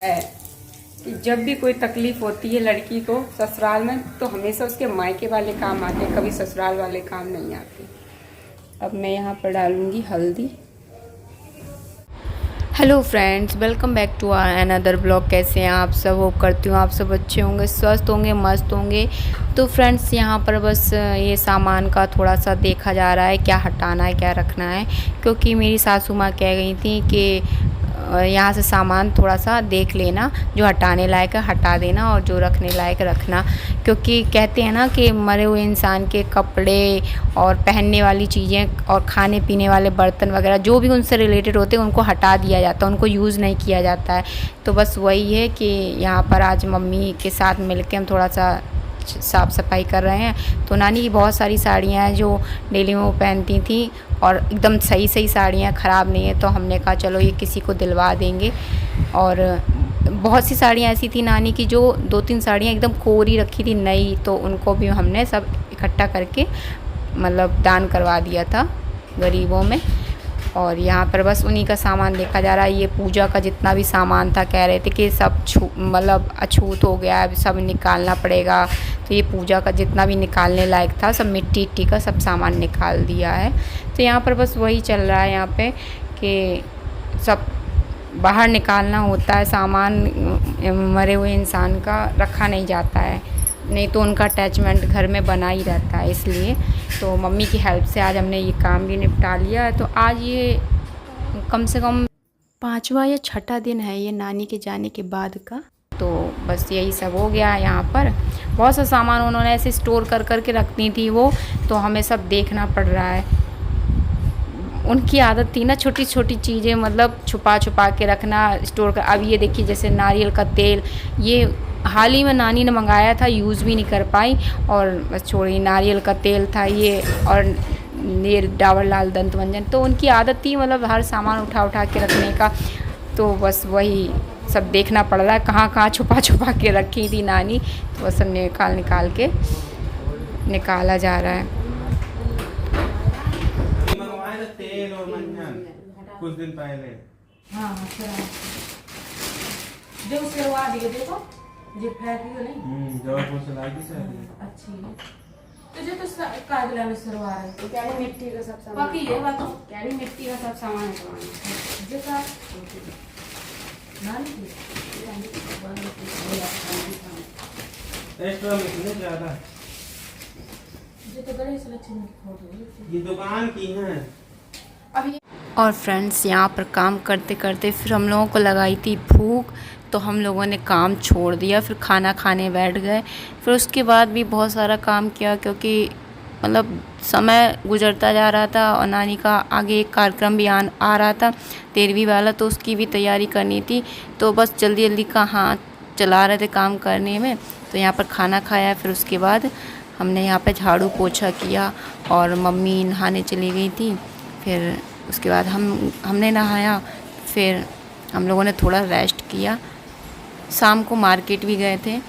है कि जब भी कोई तकलीफ होती है लड़की को ससुराल में तो हमेशा उसके मायके वाले काम आते हैं, कभी ससुराल वाले काम नहीं आते। अब मैं यहाँ पर डालूँगी हल्दी। Hello friends, welcome back to another blog. कैसे हैं आप सब? होप करती हूँ आप सब अच्छे होंगे, स्वस्थ होंगे, मस्त होंगे। तो फ्रेंड्स यहाँ पर बस ये सामान का थोड़ा सा देखा जा रहा है, क्या हटाना है क्या रखना है, क्योंकि मेरी सासू माँ कह गई थी कि यहाँ से सामान थोड़ा सा देख लेना, जो हटाने लायक है हटा देना और जो रखने लायक रखना। क्योंकि कहते हैं ना कि मरे हुए इंसान के कपड़े और पहनने वाली चीज़ें और खाने पीने वाले बर्तन वगैरह जो भी उनसे रिलेटेड होते हैं उनको हटा दिया जाता है, उनको यूज़ नहीं किया जाता है। तो बस वही है कि यहाँ पर आज मम्मी के साथ मिलके हम थोड़ा सा साफ़ सफाई कर रहे हैं। तो नानी की बहुत सारी साड़ियाँ हैं जो डेली में वो पहनती थी और एकदम सही सही साड़ियाँ, ख़राब नहीं है। तो हमने कहा चलो ये किसी को दिलवा देंगे। और बहुत सी साड़ियाँ ऐसी थी नानी की जो 2-3 साड़ियाँ एकदम कोरी रखी थी नई, तो उनको भी हमने सब इकट्ठा करके मतलब दान करवा दिया था गरीबों में। और यहाँ पर बस उन्हीं का सामान देखा जा रहा है। ये पूजा का जितना भी सामान था कह रहे थे कि सब मतलब अछूत हो गया है, सब निकालना पड़ेगा। तो ये पूजा का जितना भी निकालने लायक था सब मिट्टी इट्टी का सब सामान निकाल दिया है। तो यहाँ पर बस वही चल रहा है यहाँ पे कि सब बाहर निकालना होता है सामान। मरे हुए इंसान का रखा नहीं जाता है, नहीं तो उनका अटैचमेंट घर में बना ही रहता है। इसलिए तो मम्मी की हेल्प से आज हमने ये काम भी निपटा लिया है। तो आज ये कम से कम 5वां या 6ठा दिन है ये नानी के जाने के बाद का। तो बस यही सब हो गया है। यहाँ पर बहुत सा सामान उन्होंने ऐसे स्टोर कर कर के रखनी थी वो, तो हमें सब देखना पड़ रहा है। उनकी आदत थी ना छोटी छोटी चीज़ें मतलब छुपा छुपा के रखना, स्टोर कर। अब ये देखिए जैसे नारियल का तेल, ये हाल ही में नानी ने मंगाया था, यूज़ भी नहीं कर पाई और बस छोड़ी। नारियल का तेल था ये, और ये डाबर लाल दंत मंजन। तो उनकी आदत थी मतलब हर सामान उठा उठा के रखने का। तो बस वही सब देखना पड़ रहा है, कहाँ कहाँ छुपा छुपा के रखी थी नानी। तो बस सब निकाल निकाल के निकाला जा रहा है। तेल और मंजन कुछ दिन पहले। हाँ जो करवा दिए, देखो जो फेंकी नहीं जबलपुर से लाई थी सर। अच्छी है। तो जो तो कागला में सरवा है तो क्या मिट्टी का सब सामान बाकी ये बात क्या मिट्टी का सब सामान है जो का नानी एक्स्ट्रा में ज्यादा जो तो गणेश लक्ष्मी की फोटो ये दुकान की है अभी। और फ्रेंड्स यहाँ पर काम करते करते फिर हम लोगों को लगाई थी भूख, तो हम लोगों ने काम छोड़ दिया, फिर खाना खाने बैठ गए। फिर उसके बाद भी बहुत सारा काम किया क्योंकि मतलब समय गुजरता जा रहा था और नानी का आगे एक कार्यक्रम भी आ रहा था 13वीं वाला, तो उसकी भी तैयारी करनी थी। तो बस जल्दी जल्दी का हाथ चला रहे थे काम करने में। तो यहाँ पर खाना खाया, फिर उसके बाद हमने यहाँ पर झाड़ू पोछा किया और मम्मी नहाने चली गई थी। फिर उसके बाद हमने नहाया, फिर हम लोगों ने थोड़ा रेस्ट किया। शाम को मार्केट भी गए थे।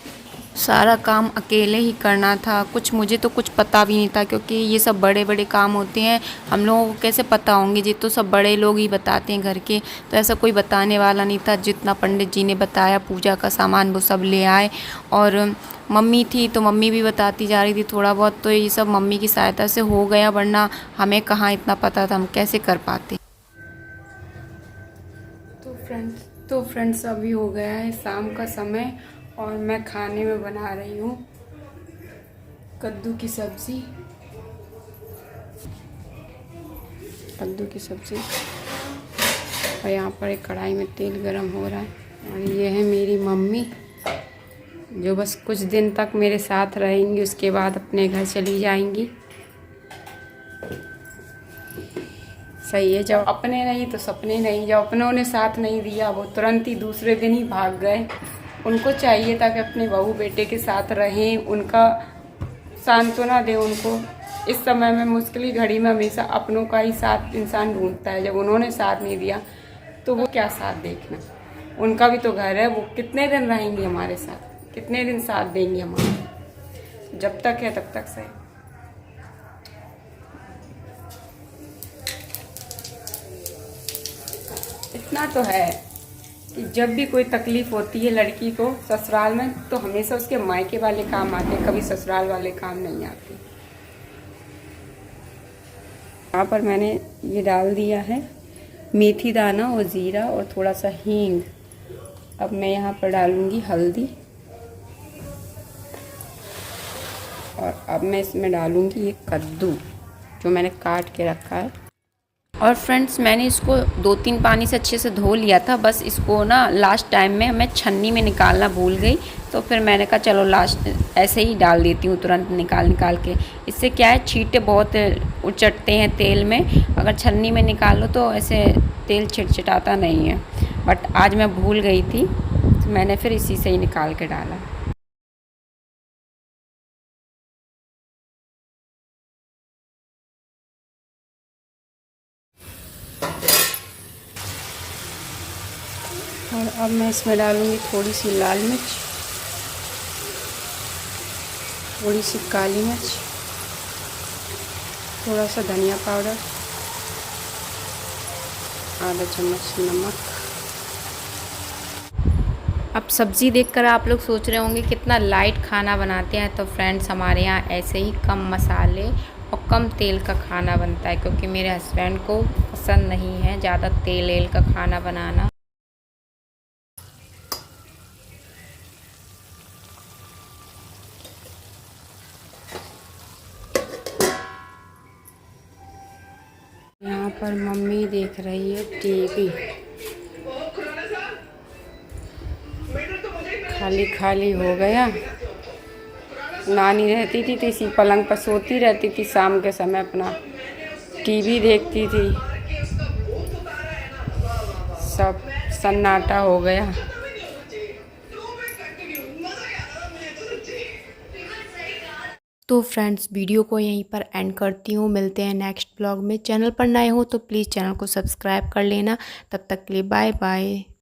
सारा काम अकेले ही करना था, मुझे तो कुछ पता भी नहीं था क्योंकि ये सब बड़े बड़े काम होते हैं, हम लोगों को कैसे पता होंगे। ये तो सब बड़े लोग ही बताते हैं घर के, तो ऐसा कोई बताने वाला नहीं था। जितना पंडित जी ने बताया पूजा का सामान वो सब ले आए। और मम्मी थी तो मम्मी भी बताती जा रही थी थोड़ा बहुत, तो ये सब मम्मी की सहायता से हो गया, वरना हमें कहाँ इतना पता था, हम कैसे कर पाते। तो फ्रेंड्स अभी हो गया है शाम का समय और मैं खाने में बना रही हूँ कद्दू की सब्ज़ी। और यहाँ पर एक कढ़ाई में तेल गरम हो रहा है। और ये है मेरी मम्मी जो बस कुछ दिन तक मेरे साथ रहेंगी, उसके बाद अपने घर चली जाएंगी। सही है, जब अपने नहीं तो सपने नहीं। जब अपनों ने साथ नहीं दिया वो तुरंत ही दूसरे दिन ही भाग गए। उनको चाहिए था कि अपने बहू बेटे के साथ रहें, उनका सांत्वना दें उनको। इस समय में मुश्किल घड़ी में हमेशा अपनों का ही साथ इंसान ढूंढता है। जब उन्होंने साथ नहीं दिया तो वो क्या साथ देखना। उनका भी तो घर है, वो कितने दिन रहेंगी हमारे साथ, कितने दिन साथ देंगी हमारे। जब तक है तब तक सही। इतना तो है कि जब भी कोई तकलीफ़ होती है लड़की को ससुराल में तो हमेशा उसके मायके वाले काम आते हैं, कभी ससुराल वाले काम नहीं आते। यहाँ पर मैंने ये डाल दिया है मेथी दाना और ज़ीरा और थोड़ा सा हींग। अब मैं यहाँ पर डालूँगी हल्दी और अब मैं इसमें डालूँगी ये कद्दू जो मैंने काट के रखा है। और फ्रेंड्स मैंने इसको 2-3 पानी से अच्छे से धो लिया था, बस इसको ना लास्ट टाइम में मैं छन्नी में निकालना भूल गई, तो फिर मैंने कहा चलो लास्ट ऐसे ही डाल देती हूँ तुरंत निकाल के। इससे क्या है छींटे बहुत उचटते हैं तेल में, अगर छन्नी में निकालो तो ऐसे तेल छिटचिटाता नहीं है। बट आज मैं भूल गई थी तो मैंने फिर इसी से ही निकाल के डाला। और अब मैं इसमें डालूँगी थोड़ी सी लाल मिर्च, थोड़ी सी काली मिर्च, थोड़ा सा धनिया पाउडर, आधा चम्मच नमक। अब सब्ज़ी देखकर आप लोग सोच रहे होंगे कितना लाइट खाना बनाते हैं, तो फ्रेंड्स हमारे यहाँ ऐसे ही कम मसाले और कम तेल का खाना बनता है, क्योंकि मेरे हस्बैंड को पसंद नहीं है ज़्यादा तेल का खाना बनाना। यहाँ पर मम्मी देख रही है टीवी, खाली खाली हो गया। नानी रहती थी तो इसी पलंग पर सोती रहती थी, शाम के समय अपना टीवी देखती थी। सब सन्नाटा हो गया। तो फ्रेंड्स वीडियो को यहीं पर एंड करती हूँ, मिलते हैं नेक्स्ट ब्लॉग में। चैनल पर नए हो तो प्लीज़ चैनल को सब्सक्राइब कर लेना। तब तक के लिए बाय बाय।